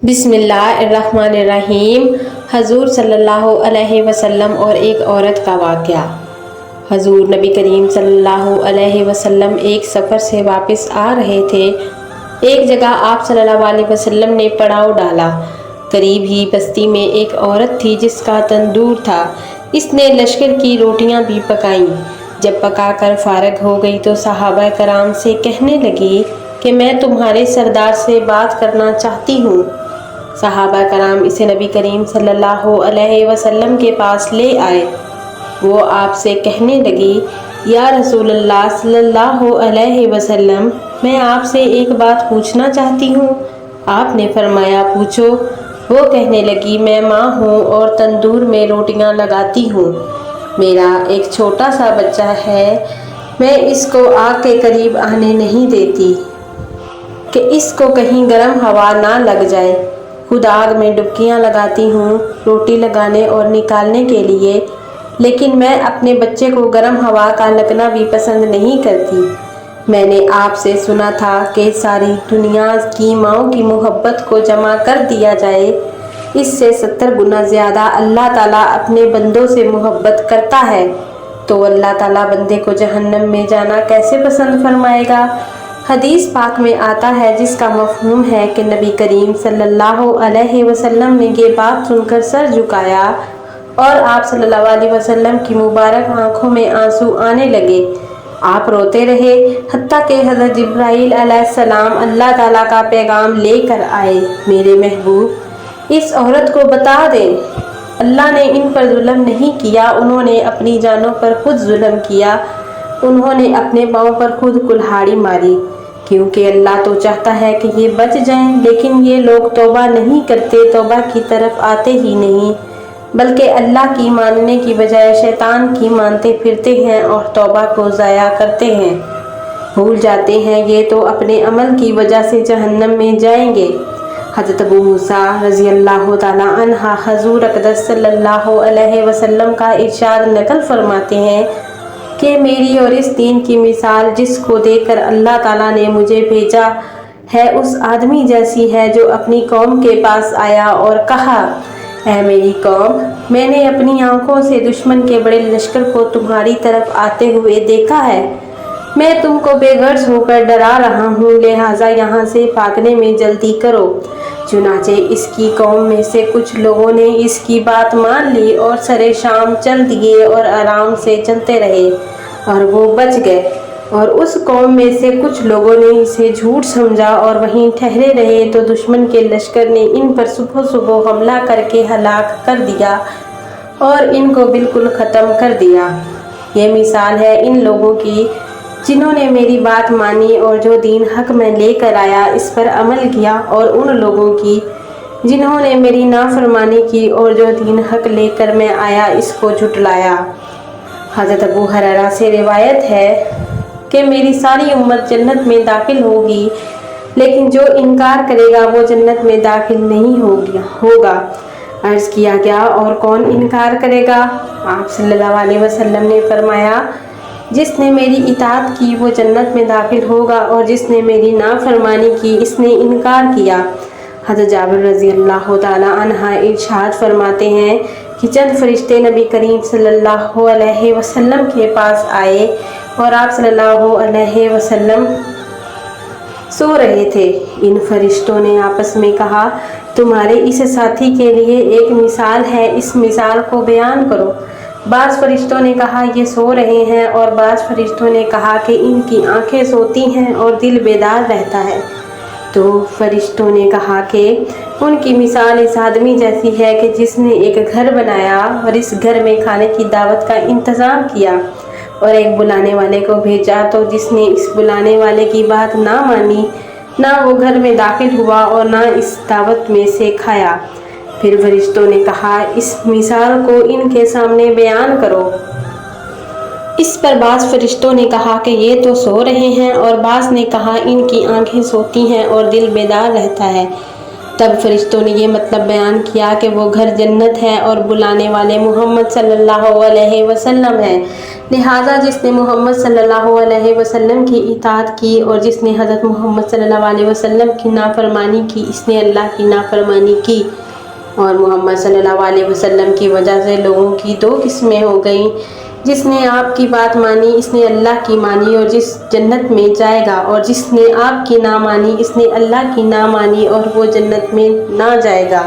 بسم اللہ الرحمن الرحیم۔ حضور صلی اللہ علیہ وسلم اور ایک عورت کا واقعہ۔ حضور نبی کریم صلی اللہ علیہ وسلم ایک سفر سے واپس آ رہے تھے۔ ایک جگہ آپ صلی اللہ علیہ وسلم نے پڑاؤ ڈالا۔ قریب ہی بستی میں ایک عورت تھی جس کا تندور تھا۔ اس نے لشکر کی روٹیاں بھی پکائیں۔ جب پکا کر فارغ ہو گئی تو صحابہ کرام سے کہنے لگی کہ میں تمہارے سردار سے بات کرنا چاہتی ہوں۔ صحابہ کرام اسے نبی کریم صلی اللہ علیہ وسلم کے پاس لے آئے۔ وہ آپ سے کہنے لگی، یا رسول اللہ صلی اللہ علیہ وسلم، میں آپ سے ایک بات پوچھنا چاہتی ہوں۔ آپ نے فرمایا، پوچھو۔ وہ کہنے لگی، میں ماں ہوں اور تندور میں روٹیاں لگاتی ہوں۔ میرا ایک چھوٹا سا بچہ ہے۔ میں اس کو آگ کے قریب آنے نہیں دیتی کہ اس کو کہیں گرم ہوا نہ لگ جائے۔ خود آگ میں ڈبکیاں لگاتی ہوں روٹی لگانے اور نکالنے کے لیے، لیکن میں اپنے بچے کو گرم ہوا کا لگنا بھی پسند نہیں کرتی۔ میں نے آپ سے سنا تھا کہ ساری دنیا کی ماؤں کی محبت کو جمع کر دیا جائے، اس سے 70 گنا زیادہ اللہ تعالیٰ اپنے بندوں سے محبت کرتا ہے، تو اللہ تعالیٰ بندے کو جہنم میں جانا کیسے پسند فرمائے گا؟ حدیث پاک میں آتا ہے، جس کا مفہوم ہے کہ نبی کریم صلی اللہ علیہ وسلم نے یہ بات سن کر سر جھکایا اور آپ صلی اللہ علیہ وسلم کی مبارک آنکھوں میں آنسو آنے لگے۔ آپ روتے رہے حتیٰ کہ حضرت جبرائیل علیہ السلام اللہ تعالیٰ کا پیغام لے کر آئے، میرے محبوب اس عورت کو بتا دیں، اللہ نے ان پر ظلم نہیں کیا، انہوں نے اپنی جانوں پر خود ظلم کیا، انہوں نے اپنے پاؤں پر خود کلہاڑی ماری، کیونکہ اللہ تو چاہتا ہے کہ یہ بچ جائیں، لیکن یہ لوگ توبہ نہیں کرتے، توبہ کی طرف آتے ہی نہیں، بلکہ اللہ کی ماننے کی بجائے شیطان کی مانتے پھرتے ہیں اور توبہ کو ضائع کرتے ہیں، بھول جاتے ہیں یہ تو اپنے عمل کی وجہ سے جہنم میں جائیں گے۔ حضرت ابو موسیٰ رضی اللہ تعالیٰ عنہ حضور اقدس صلی اللہ علیہ وسلم کا ارشاد نقل فرماتے ہیں کہ میری اور اس دین کی مثال جس کو دیکھ کر اللہ تعالیٰ نے مجھے بھیجا ہے، اس آدمی جیسی ہے جو اپنی قوم کے پاس آیا اور کہا، اے میری قوم، میں نے اپنی آنکھوں سے دشمن کے بڑے لشکر کو تمہاری طرف آتے ہوئے دیکھا ہے۔ میں تم کو بے غرض ہو کر ڈرا رہا ہوں، لہٰذا یہاں سے بھاگنے میں جلدی کرو۔ چنانچہ اس کی قوم میں سے کچھ لوگوں نے اس کی بات مان لی اور سرے شام چل دیے اور آرام سے چلتے رہے اور وہ بچ گئے، اور اس قوم میں سے کچھ لوگوں نے اسے جھوٹ سمجھا اور وہیں ٹھہرے رہے، تو دشمن کے لشکر نے ان پر صبح صبح حملہ کر کے ہلاک کر دیا اور ان کو بالکل ختم کر دیا۔ یہ مثال ہے ان لوگوں کی جنہوں نے میری بات مانی اور جو دین حق میں لے کر آیا اس پر عمل کیا، اور ان لوگوں کی جنہوں نے میری نافرمانی کی اور جو دین حق لے کر میں آیا اس کو جھٹلایا۔ حضرت ابو ہریرہ سے روایت ہے کہ میری ساری امت جنت میں داخل ہوگی، لیکن جو انکار کرے گا وہ جنت میں داخل نہیں ہوگا۔ عرض کیا گیا، اور کون انکار کرے گا؟ آپ صلی اللہ علیہ وسلم نے فرمایا، جس نے میری اطاعت کی وہ جنت میں داخل ہوگا، اور جس نے میری نافرمانی کی اس نے انکار کیا۔ حضرت جابر رضی اللہ تعالیٰ عنہ ارشاد فرماتے ہیں کہ چند فرشتے نبی کریم صلی اللہ علیہ وسلم کے پاس آئے اور آپ صلی اللہ علیہ وسلم سو رہے تھے۔ ان فرشتوں نے آپس میں کہا، تمہارے اس ساتھی کے لیے ایک مثال ہے، اس مثال کو بیان کرو۔ بعض فرشتوں نے کہا، یہ سو رہے ہیں، اور بعض فرشتوں نے کہا کہ ان کی آنکھیں سوتی ہیں اور دل بیدار رہتا ہے۔ تو فرشتوں نے کہا کہ ان کی مثال اس آدمی جیسی ہے کہ جس نے ایک گھر بنایا اور اس گھر میں کھانے کی دعوت کا انتظام کیا اور ایک بلانے والے کو بھیجا، تو جس نے اس بلانے والے کی بات نہ مانی، نہ وہ گھر میں داخل ہوا اور نہ اس دعوت میں سے کھایا۔ پھر فرشتوں نے کہا، اس مثال کو ان کے سامنے بیان کرو۔ اس پر بعض فرشتوں نے کہا کہ یہ تو سو رہے ہیں، اور بعض نے کہا ان کی آنکھیں سوتی ہیں اور دل بیدار رہتا ہے۔ تب فرشتوں نے یہ مطلب بیان کیا کہ وہ گھر جنت ہے اور بلانے والے محمد صلی اللہ علیہ وسلم ہیں، لہٰذا جس نے محمد صلی اللہ علیہ وسلم کی اطاعت کی اور جس نے حضرت محمد صلی اللہ علیہ وسلم کی نافرمانی کی، اس نے اللہ کی نافرمانی کی۔ اور محمد صلی اللہ علیہ وسلم کی وجہ سے لوگوں کی دو قسمیں ہو گئیں، جس نے آپ کی بات مانی اس نے اللہ کی مانی اور جس جنت میں جائے گا، اور جس نے آپ کی نہ مانی اس نے اللہ کی نہ مانی اور وہ جنت میں نہ جائے گا۔